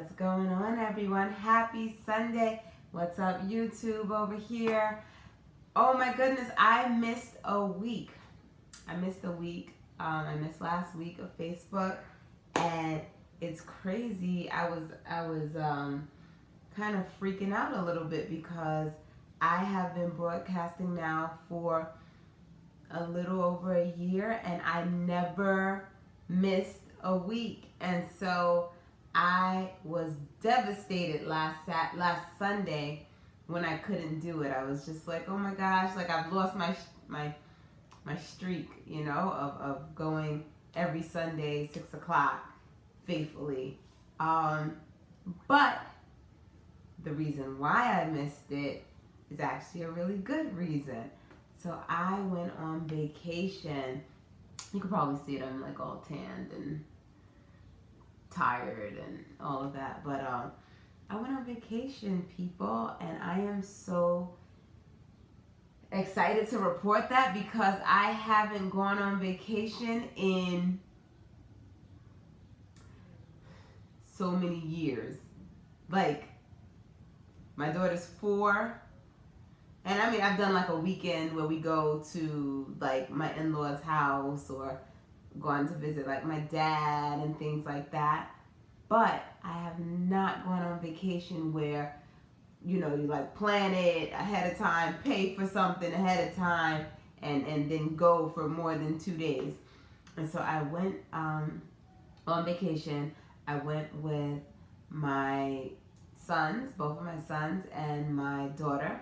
What's going on, everyone? Happy Sunday. What's up, YouTube over here? Oh my goodness, I missed a week. I missed a week. I missed last week of Facebook, and it's crazy. I was kind of freaking out a little bit because I have been broadcasting now for a little over a year, and I never missed a week. And so I was devastated last Sunday when I couldn't do it. I was just like, oh my gosh, like I've lost my streak, of going every Sunday 6 o'clock faithfully. But the reason why I missed it is actually a really good reason. So I went on vacation. You could probably see it. I'm like all tanned and tired and all of that. But I went on vacation, people, and I am so excited to report that because I haven't gone on vacation in so many years. Like, my daughter's 4. And I mean, I've done like a weekend where we go to like my in-laws' house or gone to visit like my dad and things like that. But I have not gone on vacation where, you like plan it ahead of time, pay for something ahead of time, and then go for more than 2 days. And so I went on vacation. I went with my sons, both of my sons, and my daughter.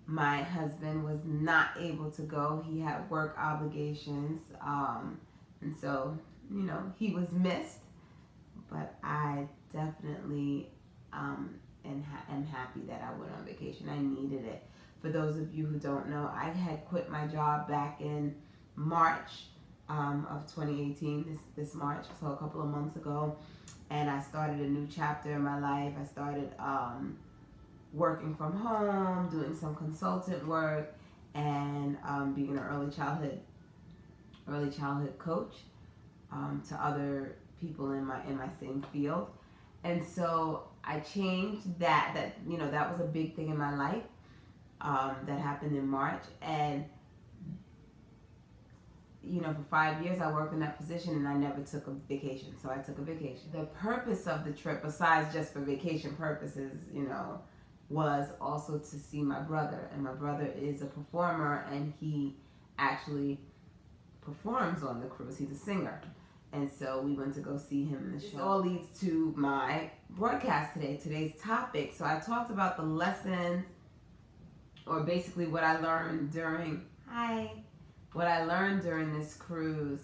My husband was not able to go. He had work obligations. And so, he was missed. But I definitely am happy that I went on vacation. I needed it. For those of you who don't know, I had quit my job back in March of 2018, this March, so a couple of months ago. And I started a new chapter in my life. I started working from home, doing some consultant work, and being an early childhood coach to other people in my same field. And so I changed that was a big thing in my life that happened in March. And for 5 years I worked in that position and I never took a vacation. So I took a vacation. The purpose of the trip, besides just for vacation purposes, was also to see my brother. And my brother is a performer, and he actually performs on the cruise. He's a singer. And so we went to go see him in the show. This all leads to my broadcast today, today's topic. So I talked about the lessons, or basically what I learned during this cruise.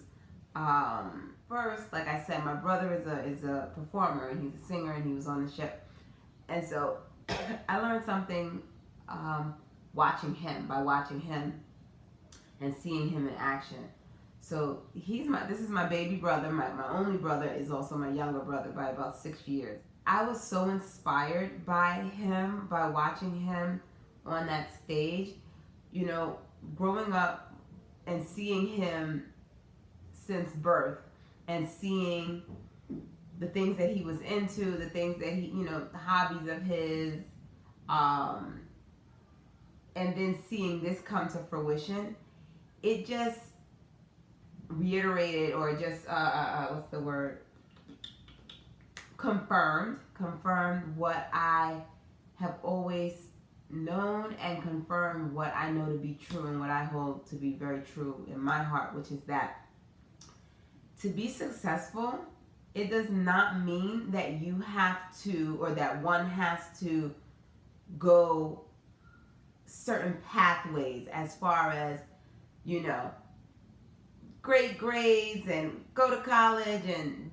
First, like I said, my brother is a performer, and he's a singer, and he was on the ship. And so I learned something by watching him and seeing him in action. So this is my baby brother. My only brother is also my younger brother by about 6 years. I was so inspired by him, by watching him on that stage. Growing up and seeing him since birth, and seeing the things that he was into, the things that he, the hobbies of his, and then seeing this come to fruition, it just reiterated, or just what's the word? Confirmed what I have always known, and confirmed what I know to be true, and what I hold to be very true in my heart, which is that to be successful, it does not mean that you have to, or that one has to go certain pathways as far as, great grades and go to college and,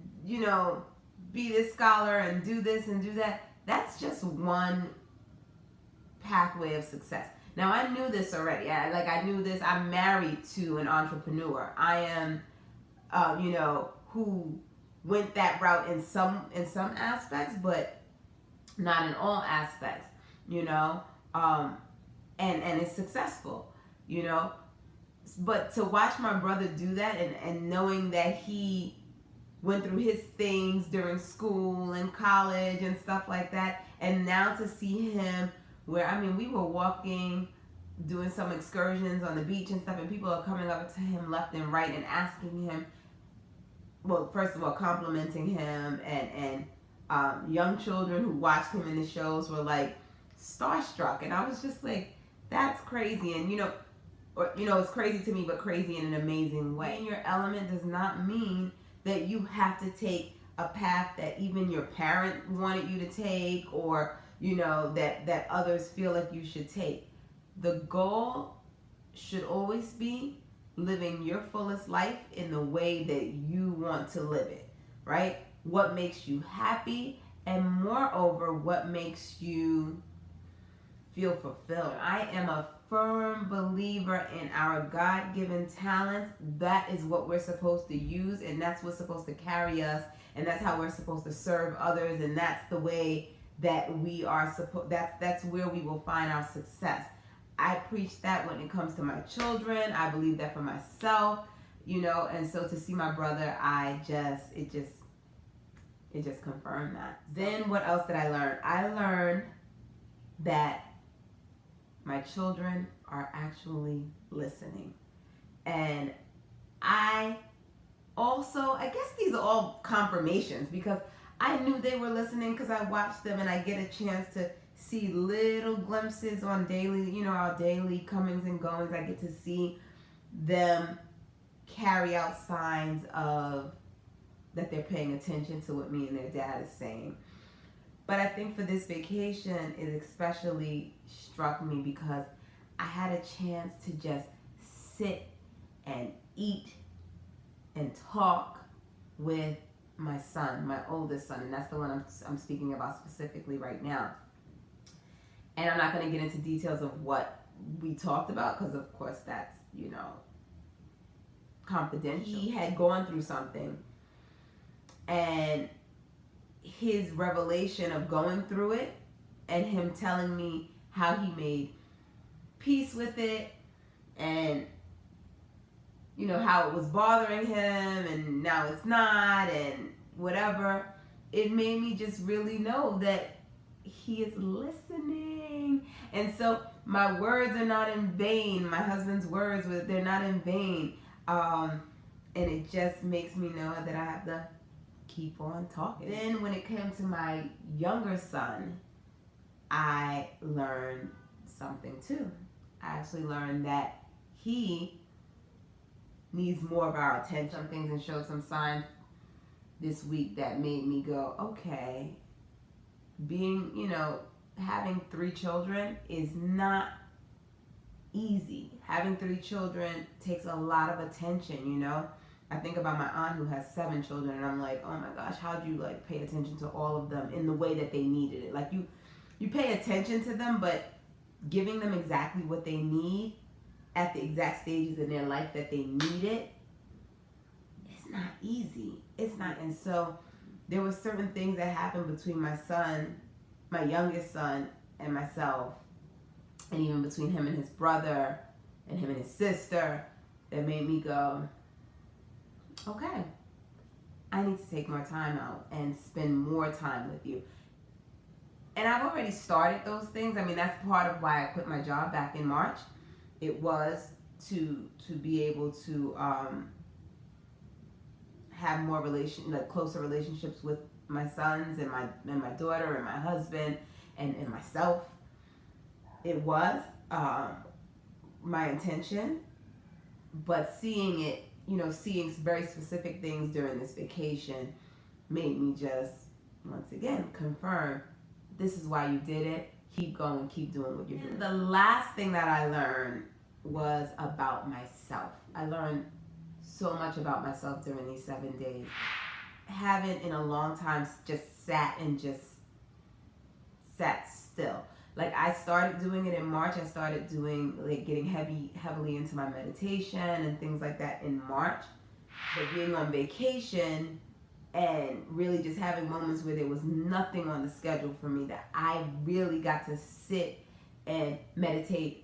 be this scholar and do this and do that. That's just one pathway of success. Now, I knew this already. I knew this. I'm married to an entrepreneur. I am, who went that route in some aspects, but not in all aspects, and it's successful, But to watch my brother do that, and knowing that he went through his things during school and college and stuff like that. And now to see him where, I mean, we were walking, doing some excursions on the beach and stuff, and people are coming up to him left and right and asking him, well, first of all, complimenting him, and young children who watched him in the shows were like starstruck. And I was just like, that's crazy. And it's crazy to me, but crazy in an amazing way. Being your element does not mean that you have to take a path that even your parent wanted you to take, or that others feel like you should take. The goal should always be living your fullest life in the way that you want to live it, right? What makes you happy, and moreover, what makes you feel fulfilled. I am a firm believer in our God-given talents. That is what we're supposed to use, and that's what's supposed to carry us, and that's how we're supposed to serve others, and that's the way that we are supposed, that's where we will find our success. I preach that when it comes to my children. I believe that for myself, and so to see my brother, it just confirmed that. Then what else did I learn? I learned that my children are actually listening. And I guess these are all confirmations, because I knew they were listening because I watched them, and I get a chance to see little glimpses on daily, our daily comings and goings. I get to see them carry out signs of that they're paying attention to what me and their dad is saying. But I think for this vacation, it especially struck me because I had a chance to just sit and eat and talk with my son, my oldest son, and that's the one I'm speaking about specifically right now. And I'm not going to get into details of what we talked about because, of course, that's, confidential. He had gone through something, and his revelation of going through it and him telling me how he made peace with it, and how it was bothering him and now it's not, and whatever, it made me just really know that he is listening. And so my words are not in vain. My husband's words, they're not in vain. And it just makes me know that I have to keep on talking. Then when it came to my younger son, I learned something too. I actually learned that he needs more of our attention. Some things, and showed some signs this week that made me go, okay, being, having 3 children is not easy. Having 3 children takes a lot of attention, I think about my aunt who has 7 children, and I'm like, oh my gosh, how'd you pay attention to all of them in the way that they needed it? Like you pay attention to them, but giving them exactly what they need at the exact stages in their life that they need it, it's not easy. It's not. And so there were certain things that happened between my son, my youngest son, and myself, and even between him and his brother and him and his sister, that made me go, okay, I need to take more time out and spend more time with you. And I've already started those things. I mean, that's part of why I quit my job back in March. It was to be able to have more closer relationships with my sons and my daughter and my husband and myself. It was my intention, but seeing it, seeing very specific things during this vacation made me just, once again, confirm this is why you did it. Keep going, keep doing what you're doing. The last thing that I learned was about myself. I learned so much about myself during these 7 days. Haven't in a long time just sat still. Like, I started doing it in March. I started doing, getting heavily into my meditation and things like that in March. But being on vacation and really just having moments where there was nothing on the schedule for me, that I really got to sit and meditate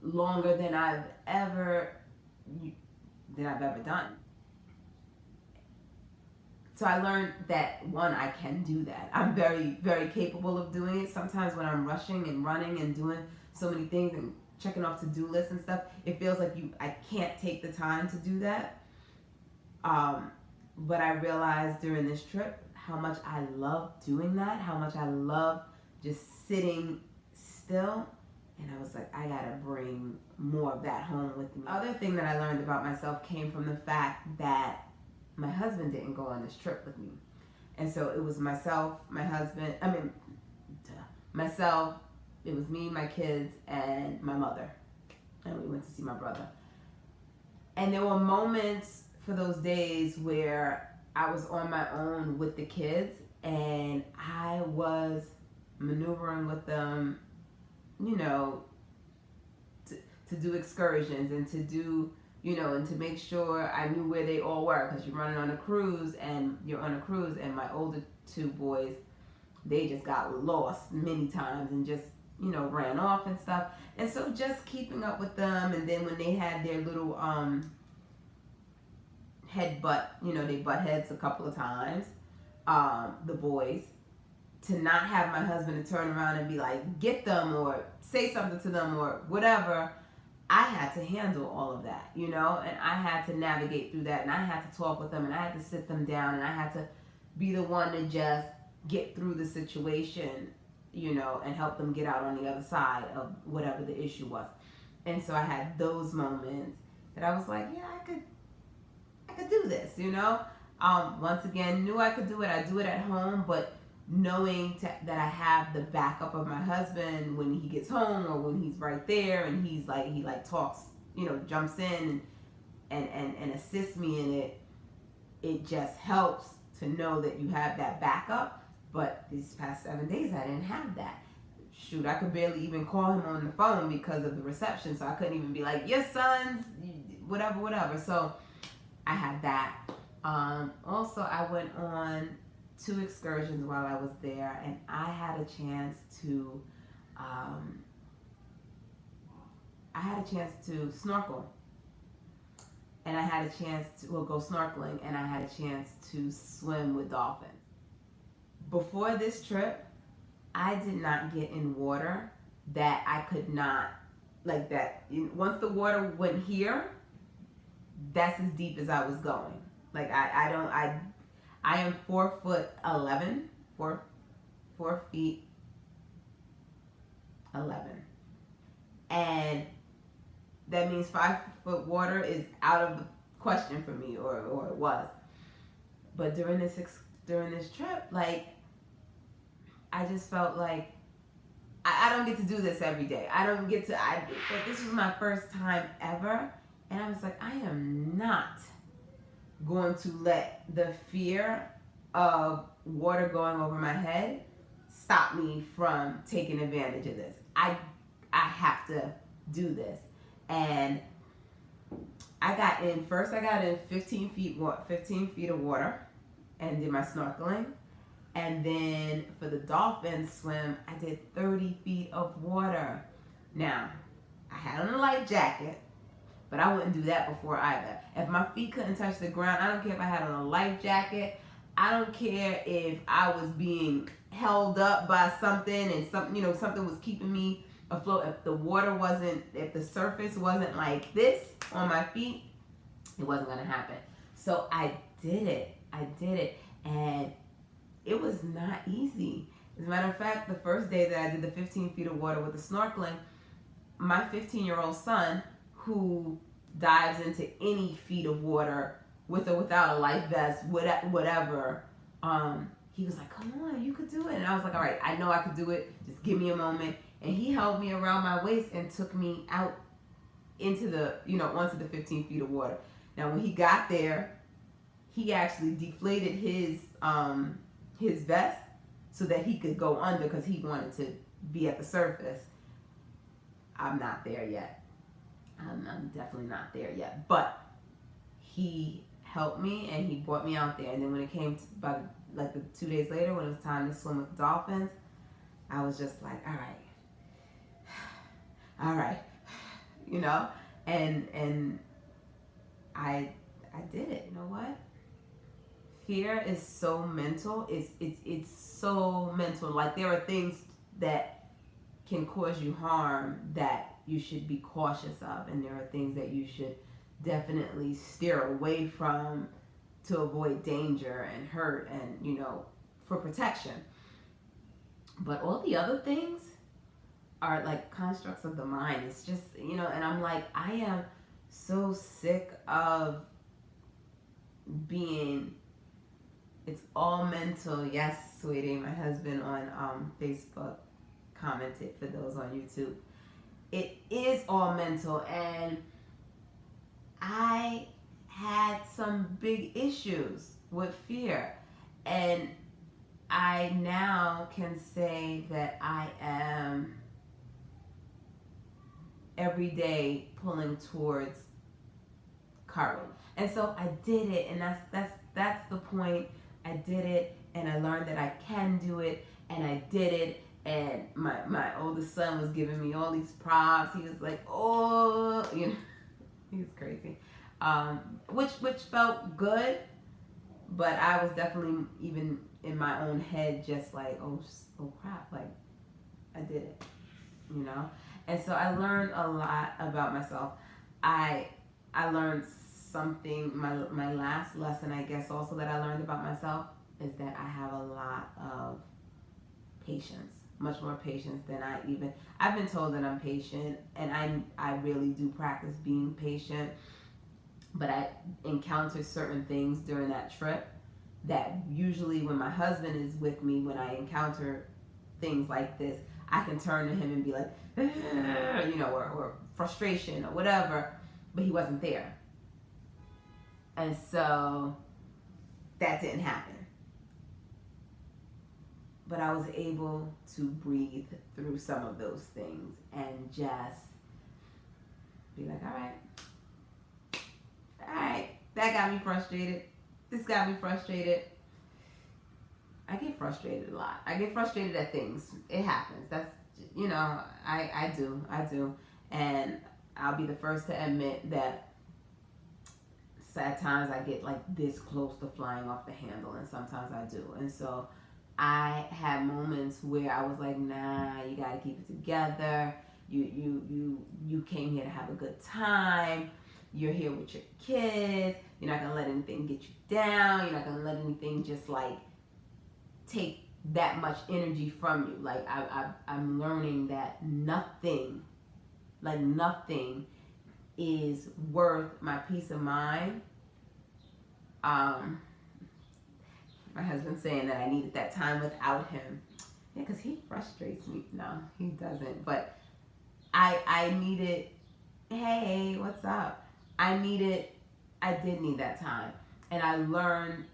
longer than I've ever done. So I learned that, one, I can do that. I'm very, very capable of doing it. Sometimes when I'm rushing and running and doing so many things and checking off to-do lists and stuff, it feels like I can't take the time to do that. But I realized during this trip how much I love doing that, how much I love just sitting still. And I was like, I gotta bring more of that home with me. Other thing that I learned about myself came from the fact that my husband didn't go on this trip with me. And so it was myself, myself, it was me, my kids, and my mother. And we went to see my brother. And there were moments for those days where I was on my own with the kids and I was maneuvering with them, to do excursions and to do, and to make sure I knew where they all were, because you're on a cruise and my older two boys, they just got lost many times and just, ran off and stuff. And so just keeping up with them, and then when they had their little they butt heads a couple of times, the boys, to not have my husband to turn around and be like, get them or say something to them or whatever. I had to handle all of that, and I had to navigate through that, and I had to talk with them, and I had to sit them down, and I had to be the one to just get through the situation, and help them get out on the other side of whatever the issue was. And so I had those moments that I was like, yeah, I could do this, once again, knew I could do it. I do it at home, but knowing that I have the backup of my husband when he gets home or when he's right there and he talks, jumps in and assists me in it, it just helps to know that you have that backup. But these past 7 days, I didn't have that. Shoot, I could barely even call him on the phone because of the reception, so I couldn't even be like, yes, sons, whatever. So I had that. Also, I went on 2 excursions while I was there, and I had a chance to snorkel, and I had a chance to go snorkeling, and I had a chance to swim with dolphins. Before this trip, I did not get in water that I could not, like that. Once the water went here, that's as deep as I was going. Like I am 4'11", 4 feet 11, and that means 5 foot water is out of the question for me, or it was. But during this trip, like, I just felt like I don't get to do this every day. But this was my first time ever, and I was like, I am not going to let the fear of water going over my head stop me from taking advantage of this. I have to do this. And I got in 15 feet of water and did my snorkeling. And then for the dolphin swim, I did 30 feet of water. Now, I had on a life jacket, but I wouldn't do that before either. If my feet couldn't touch the ground, I don't care if I had on a life jacket. I don't care if I was being held up by something and something was keeping me afloat. If the surface wasn't like this on my feet, it wasn't gonna happen. So I did it. And it was not easy. As a matter of fact, the first day that I did the 15 feet of water with the snorkeling, my 15-year-old son, who dives into any feet of water with or without a life vest, whatever, he was like, come on, you could do it. And I was like, all right, I know I could do it. Just give me a moment. And he held me around my waist and took me out into onto the 15 feet of water. Now, when he got there, he actually deflated his vest so that he could go under because he wanted to be at the surface. I'm not there yet. I'm definitely not there yet. But he helped me and he brought me out there. And then when it came to the 2 days later, when it was time to swim with the dolphins, I was just like, all right, and I did it. You know what? fear is so mental. It's so mental. Like, there are things that can cause you harm that you should be cautious of, and there are things that you should definitely steer away from to avoid danger and hurt and, for protection. But all the other things are like constructs of the mind. It's just, and I'm like, I am so sick of being, it's all mental. Yes, sweetie, my husband on Facebook commented for those on YouTube. It is all mental, and I had some big issues with fear, and I now can say that I am every day pulling towards courage. And so I did it, and that's the point. I did it, and I learned that I can do it, and I did it. And my oldest son was giving me all these props. He was like, oh, he's crazy, which felt good, but I was definitely, even in my own head, just like, oh crap, like, I did it, And so I learned a lot about myself. I learned something, my last lesson, I guess, also that I learned about myself is that I have a lot of patience, much more patience than I've been told that I'm patient, and I really do practice being patient, but I encounter certain things during that trip that usually when my husband is with me, when I encounter things like this, I can turn to him and be like, or frustration or whatever, but he wasn't there. And so that didn't happen. But I was able to breathe through some of those things and just be like, all right, that got me frustrated. This got me frustrated. I get frustrated a lot. I get frustrated at things. It happens. That's, I do. And I'll be the first to admit that at times I get like this close to flying off the handle, and sometimes I do. And so I had moments where I was like, nah, you got to keep it together. You came here to have a good time. You're here with your kids. You're not going to let anything get you down. You're not going to let anything just like take that much energy from you. Like I'm learning that nothing is worth my peace of mind. My husband's saying that I needed that time without him. Yeah, because he frustrates me. No, he doesn't. But I needed, hey, what's up? I did need that time. And I learned,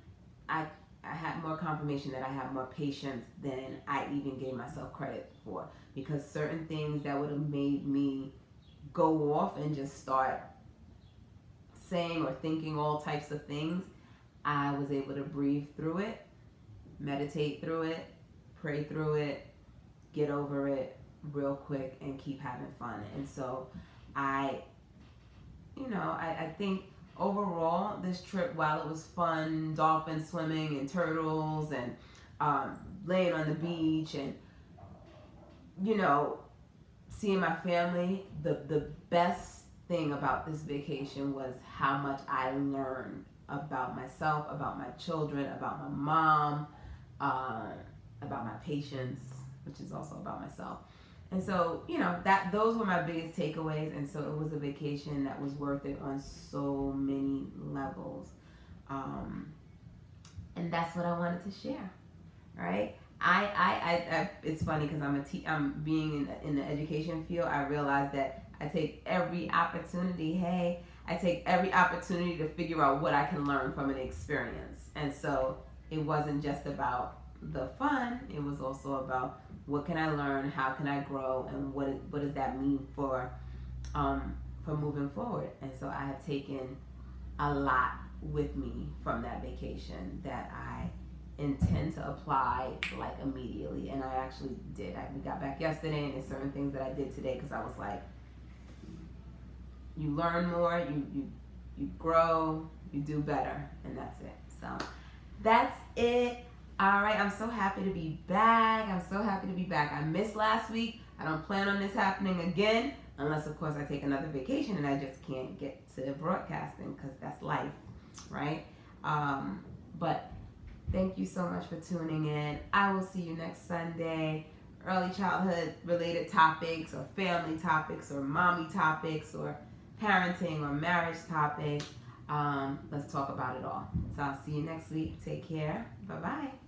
I had more confirmation that I have more patience than I even gave myself credit for. Because certain things that would have made me go off and just start saying or thinking all types of things, I was able to breathe through it, meditate through it, pray through it, get over it real quick, and keep having fun. And so I think overall this trip, while it was fun, dolphin swimming and turtles and laying on the beach and seeing my family, the best thing about this vacation was how much I learned about myself, about my children, about my mom, about my patience, which is also about myself. And so, those were my biggest takeaways. And so it was a vacation that was worth it on so many levels. And that's what I wanted to share. Right? I it's funny because I'm being in the education field. I realized that I take every opportunity. I take every opportunity to figure out what I can learn from an experience. And so it wasn't just about the fun. It was also about what can I learn, how can I grow, and what does that mean for moving forward. And so I have taken a lot with me from that vacation that I intend to apply like immediately. And I actually did. We got back yesterday, and there's certain things that I did today because I was like, you learn more, you grow, you do better, and that's it. So That's it. All right, I'm so happy to be back. I missed last week. I don't plan on this happening again, unless, of course, I take another vacation and I just can't get to broadcasting because that's life, right? But thank you so much for tuning in. I will see you next Sunday. Early childhood related topics or family topics or mommy topics or parenting or marriage topics. Let's talk about it all. So I'll see you next week. Take care. Bye-bye.